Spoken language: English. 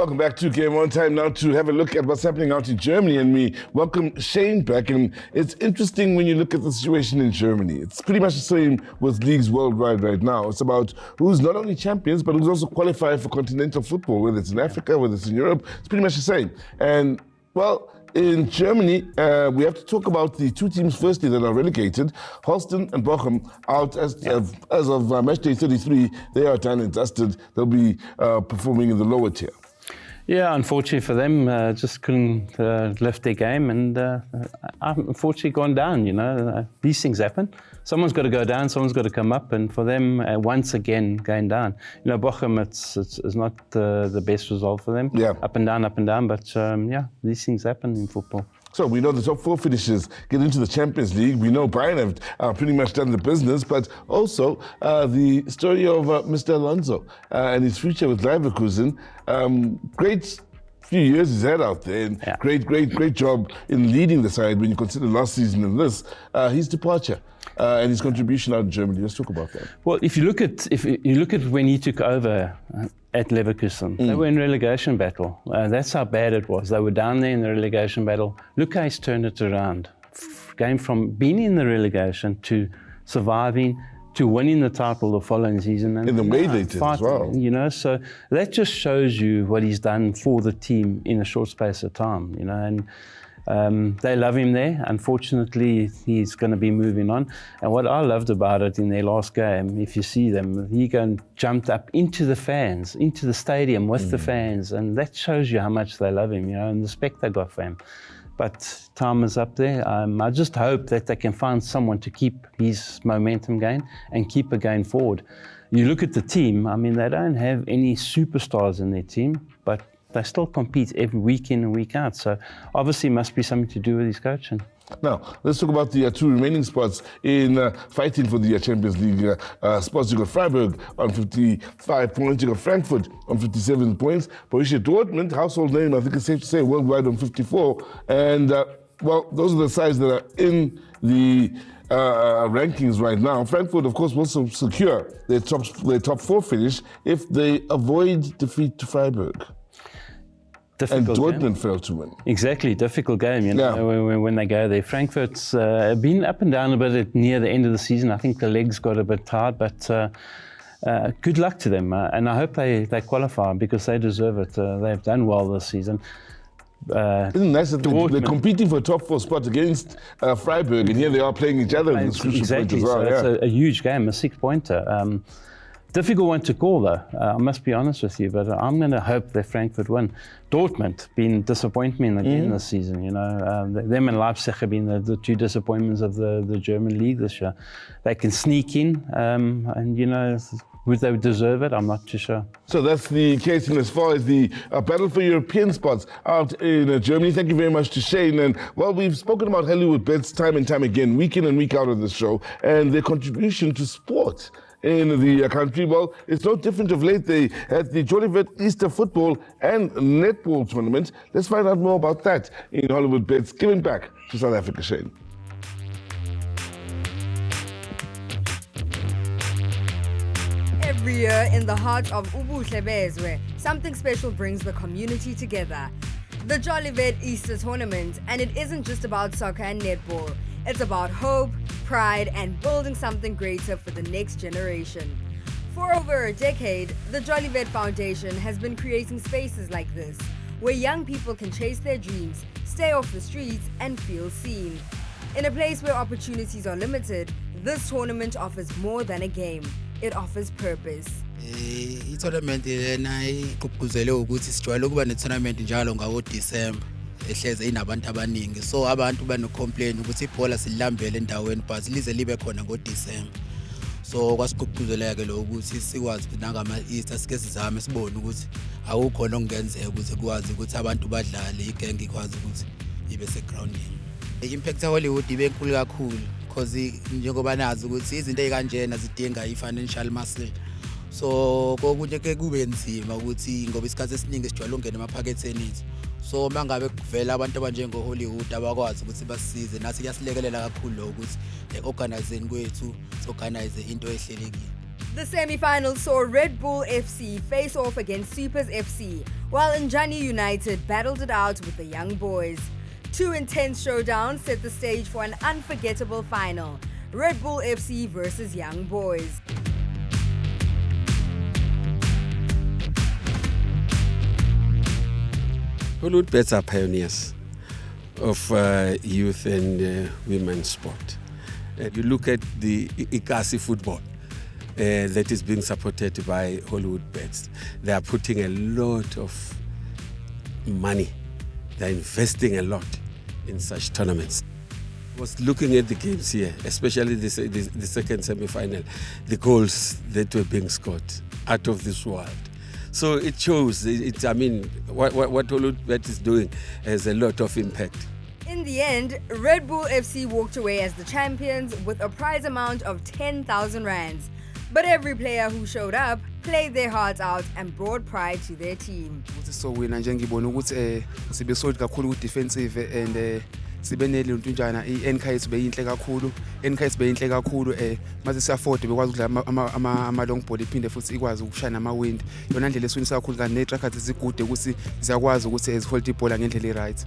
Welcome back to Game On. Time now to have a look at what's happening out in Germany, and we welcome Shane back. And it's interesting when you look at the situation in Germany. It's pretty much the same with leagues worldwide right now. It's about who's not only champions, but who's also qualified for continental football, whether it's in Africa, whether it's in Europe. It's pretty much the same. And, well, in Germany, we have to talk about the two teams firstly that are relegated. Holstein and Bochum out as of match day 33. They are done and dusted. They'll be performing in the lower tier. Yeah, unfortunately for them, just couldn't lift their game, and unfortunately gone down. You know, these things happen. Someone's got to go down, someone's got to come up, and for them, once again, going down. You know, Bochum, it's not the best result for them. Yeah. Up and down, but yeah, these things happen in football. So we know the top four finishers get into the Champions League. We know Bayern have pretty much done the business, but also the story of Mr. Alonso and his future with Leverkusen. Great few years he's had out there, and yeah. great job in leading the side when you consider last season and this. His departure and his contribution out in Germany. Let's talk about that. Well, if you look at when he took over at Leverkusen, they were in relegation battle. That's how bad it was. They were down there in the relegation battle. Look how he's turned it around. Going from being in the relegation to surviving to winning the title the following season. And in the way they did as well. You know, so that just shows you what he's done for the team in a short space of time, you know, and they love him there. Unfortunately, he's going to be moving on. And what I loved about it in their last game, if you see them, he jumped up into the fans, into the stadium with the fans, and that shows you how much they love him, you know, and the respect they got for him. But time is up there. I just hope that they can find someone to keep his momentum going and keep it going forward. You look at the team, I mean, they don't have any superstars in their team, but they still compete every week in and week out. So obviously it must be something to do with his coaching. Now, let's talk about the two remaining spots in fighting for the Champions League spots. You got Freiburg on 55 points. You got Frankfurt on 57 points. Borussia Dortmund, household name, I think it's safe to say, worldwide on 54. And, well, those are the sides that are in the rankings right now. Frankfurt, of course, will secure their top four finish if they avoid defeat to Freiburg. Difficult and Dortmund game. failed to win. Exactly, difficult game, you know, when they go there. Frankfurt's been up and down a bit near the end of the season. I think the legs got a bit tired, but good luck to them. And I hope they qualify because they deserve it. They've done well this season. Isn't it nice that they're competing for a top four spot against Freiburg, and here they are playing each other in this crucial point as well. So it's a huge game, a 6-pointer. Difficult one to call, though, I must be honest with you, but I'm going to hope that Frankfurt win. Dortmund been disappointment again this season, you know. Them and Leipzig have been the two disappointments of the German league this year. They can sneak in, and, you know, would they deserve it? I'm not too sure. So that's the case in as far as the battle for European spots out in Germany. Thank you very much to Shane. And, well, we've spoken about Hollywood bets time and time again, week in and week out on the show, and their contribution to sport in the country. Well, it's no different of late. They had the Jolivet Easter football and netball tournament. Let's find out more about that in Hollywood Bets. Giving back to South Africa, Shane. Every year in the heart of Ubuhle Bezwe, something special brings the community together. The Jolivet Easter tournament, and it isn't just about soccer and netball. It's about hope, pride, and building something greater for the next generation. For over a decade, the Jolivet Foundation has been creating spaces like this, where young people can chase their dreams, stay off the streets, and feel seen. In a place where opportunities are limited, this tournament offers more than a game. It offers purpose. I-tournament lena igqugquzele ukuthi sijwayele ukuba ne-tournament njalo ngawo-December. Ehleze inabantu abaningi, so abantu bano-complain ukuthi ibhola silambele endaweni but lize libe khona ngo-December. So kwasigqugquzeleke lo ukuthi sikwazi nangama-Easter sike sizame sibone ukuthi akukhona okungenzeka ukuthi kwazi ukuthi abantu badlale, igenge ikwazi ukuthi ibe segroundini. I-impact Hollywood ibe enkulu kakhulu because njengoba nazi ukuthi izinto ezikanjena zidinga i-financial muscle. So kokunye ke kube nzima ukuthi ngoba isikhathi esiningi sijwayele ungena emaphaketheni ethu. So mangabe kuvela abantu abanjengo Hollywood abakwazi ukuthi basisize nathi kuyasilekelela kakhulu lo ukuthi organizing kwethu organize into ehlelekile. The semi-finals saw Red Bull FC face off against Supers FC, while Njani United battled it out with the Young Boys. Two intense showdowns set the stage for an unforgettable final. Red Bull FC versus Young Boys. Hollywood Bets are pioneers of youth and women's sport. You look at the Ikasi football that is being supported by Hollywood Bets. They are putting a lot of money. They're investing a lot in such tournaments. I was looking at the games here, especially the second semi-final, the goals that were being scored out of this world. So it shows, what Hollywood Bet is doing has a lot of impact. In the end, Red Bull FC walked away as the champions with a prize amount of 10,000 rands. But every player who showed up played their hearts out and brought pride to their team. So wina nje ngibona ukuthi sibe solid kakhulu ku defensive and sibe neluntunjana iNK yethu beyinhle kakhulu mase siyafford bekwazi ukudlala ama long ball iphinde futhi ikwazi ukushaya nama wind yona ndlela eswinisa kakhulu kanti ne trackers zigude ukuthi ziyakwazi ukuthi hold ibhola ngendlela right.